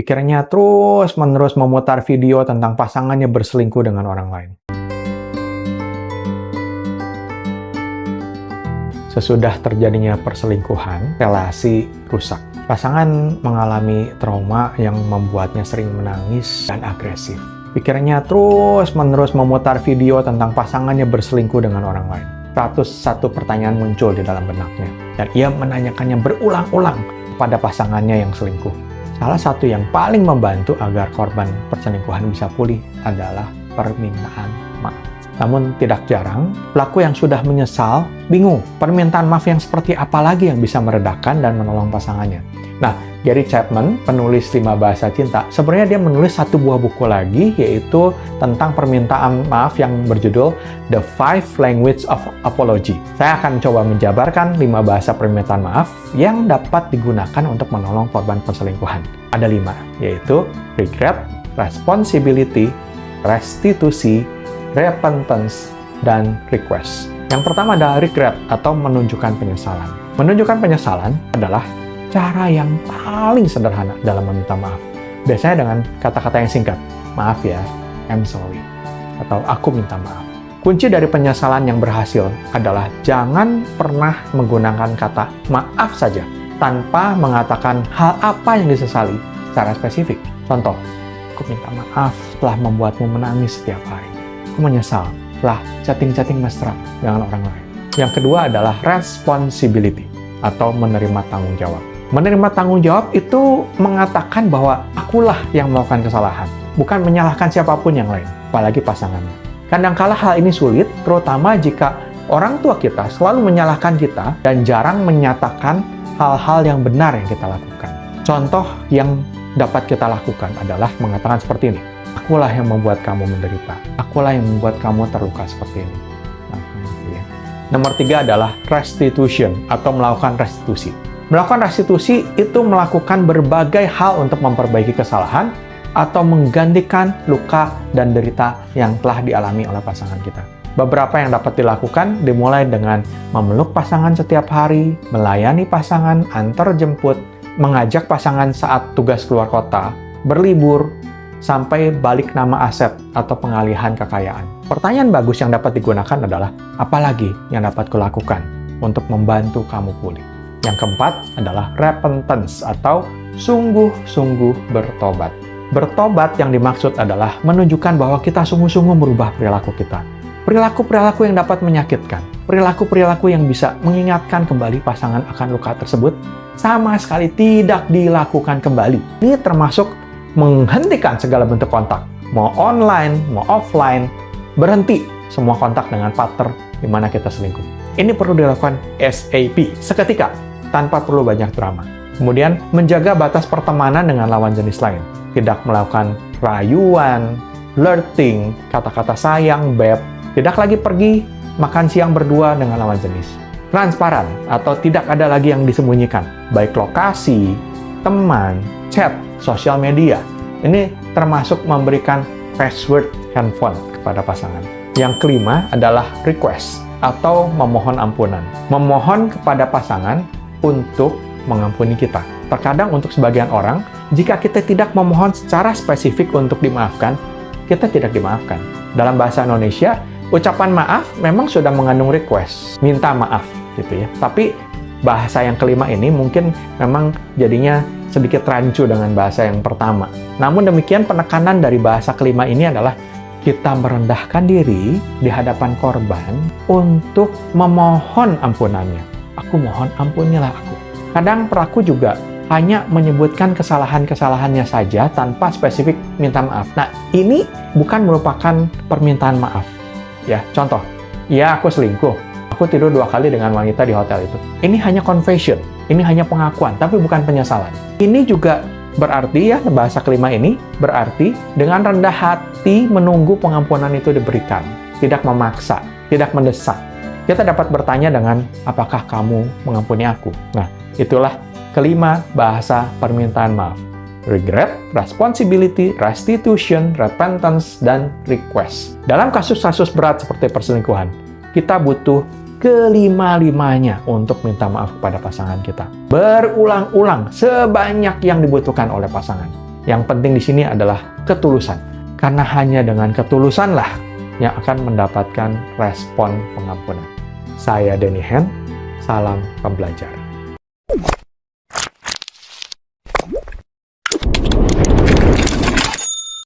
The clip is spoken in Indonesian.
Pikirannya terus-menerus memutar video tentang pasangannya berselingkuh dengan orang lain. Sesudah terjadinya perselingkuhan, relasi rusak. Pasangan mengalami trauma yang membuatnya sering menangis dan agresif. Pikirannya terus-menerus memutar video tentang pasangannya berselingkuh dengan orang lain. 101 pertanyaan muncul di dalam benaknya, dan ia menanyakannya berulang-ulang kepada pasangannya yang selingkuh. Salah satu yang paling membantu agar korban perselingkuhan bisa pulih adalah permintaan maaf. Namun tidak jarang, pelaku yang sudah menyesal bingung permintaan maaf yang seperti apa lagi yang bisa meredakan dan menolong pasangannya. Nah, Gary Chapman, penulis 5 Bahasa Cinta, sebenarnya dia menulis satu buah buku lagi, yaitu tentang permintaan maaf yang berjudul The 5 Language of Apology. Saya akan coba menjabarkan 5 bahasa permintaan maaf yang dapat digunakan untuk menolong korban perselingkuhan. Ada 5, yaitu regret, responsibility, restitusi, repentance, dan request. Yang pertama adalah regret atau menunjukkan penyesalan. Menunjukkan penyesalan adalah cara yang paling sederhana dalam meminta maaf. Biasanya dengan kata-kata yang singkat. Maaf ya, I'm sorry. Atau aku minta maaf. Kunci dari penyesalan yang berhasil adalah jangan pernah menggunakan kata maaf saja tanpa mengatakan hal apa yang disesali secara spesifik. Contoh, aku minta maaf telah membuatmu menangis setiap hari. Aku menyesal telah chatting-chatting mesra dengan orang lain. Yang kedua adalah responsibility atau menerima tanggung jawab. Menerima tanggung jawab itu mengatakan bahwa akulah yang melakukan kesalahan, bukan menyalahkan siapapun yang lain, apalagi pasangannya. Kadangkala hal ini sulit, terutama jika orang tua kita selalu menyalahkan kita dan jarang menyatakan hal-hal yang benar yang kita lakukan. Contoh yang dapat kita lakukan adalah mengatakan seperti ini. Akulah yang membuat kamu menderita. Akulah yang membuat kamu terluka seperti ini. Nomor 3 adalah restitution atau melakukan restitusi. Melakukan restitusi itu melakukan berbagai hal untuk memperbaiki kesalahan atau menggantikan luka dan derita yang telah dialami oleh pasangan kita. Beberapa yang dapat dilakukan dimulai dengan memeluk pasangan setiap hari, melayani pasangan antar jemput, mengajak pasangan saat tugas keluar kota, berlibur, sampai balik nama aset atau pengalihan kekayaan. Pertanyaan bagus yang dapat digunakan adalah, apalagi yang dapat kulakukan untuk membantu kamu pulih? Yang keempat adalah repentance atau sungguh-sungguh bertobat. Bertobat yang dimaksud adalah menunjukkan bahwa kita sungguh-sungguh merubah perilaku kita. Perilaku-perilaku yang dapat menyakitkan, perilaku-perilaku yang bisa mengingatkan kembali pasangan akan luka tersebut, sama sekali tidak dilakukan kembali. Ini termasuk menghentikan segala bentuk kontak, mau online, mau offline, berhenti semua kontak dengan partner di mana kita selingkuh. Ini perlu dilakukan SAP, seketika, tanpa perlu banyak drama. Kemudian, menjaga batas pertemanan dengan lawan jenis lain. Tidak melakukan rayuan, flirting, kata-kata sayang, beb. Tidak lagi pergi makan siang berdua dengan lawan jenis. Transparan, atau tidak ada lagi yang disembunyikan. Baik lokasi, teman, chat, sosial media. Ini termasuk memberikan password handphone kepada pasangan. Yang kelima adalah request, atau memohon ampunan. Memohon kepada pasangan untuk mengampuni kita. Terkadang untuk sebagian orang, jika kita tidak memohon secara spesifik untuk dimaafkan, kita tidak dimaafkan. Dalam bahasa Indonesia, ucapan maaf memang sudah mengandung request, minta maaf gitu ya. Tapi bahasa yang kelima ini mungkin memang jadinya sedikit rancu dengan bahasa yang pertama. Namun demikian, penekanan dari bahasa kelima ini adalah kita merendahkan diri di hadapan korban untuk memohon ampunannya. Aku mohon ampunilah aku. Kadang pelaku juga hanya menyebutkan kesalahan-kesalahannya saja tanpa spesifik minta maaf. Nah, ini bukan merupakan permintaan maaf. Ya, contoh, ya aku selingkuh. Aku tidur 2 kali dengan wanita di hotel itu. Ini hanya confession, ini hanya pengakuan, tapi bukan penyesalan. Ini juga berarti ya, bahasa kelima ini berarti dengan rendah hati menunggu pengampunan itu diberikan. Tidak memaksa, tidak mendesak. Kita dapat bertanya dengan, apakah kamu mengampuni aku? Nah, itulah kelima bahasa permintaan maaf. Regret, responsibility, restitution, repentance, dan request. Dalam kasus-kasus berat seperti perselingkuhan, kita butuh kelima-limanya untuk minta maaf kepada pasangan kita. Berulang-ulang, sebanyak yang dibutuhkan oleh pasangan. Yang penting di sini adalah ketulusan. Karena hanya dengan ketulusanlah yang akan mendapatkan respon pengampunan. Saya Denny Hen, salam pembelajar.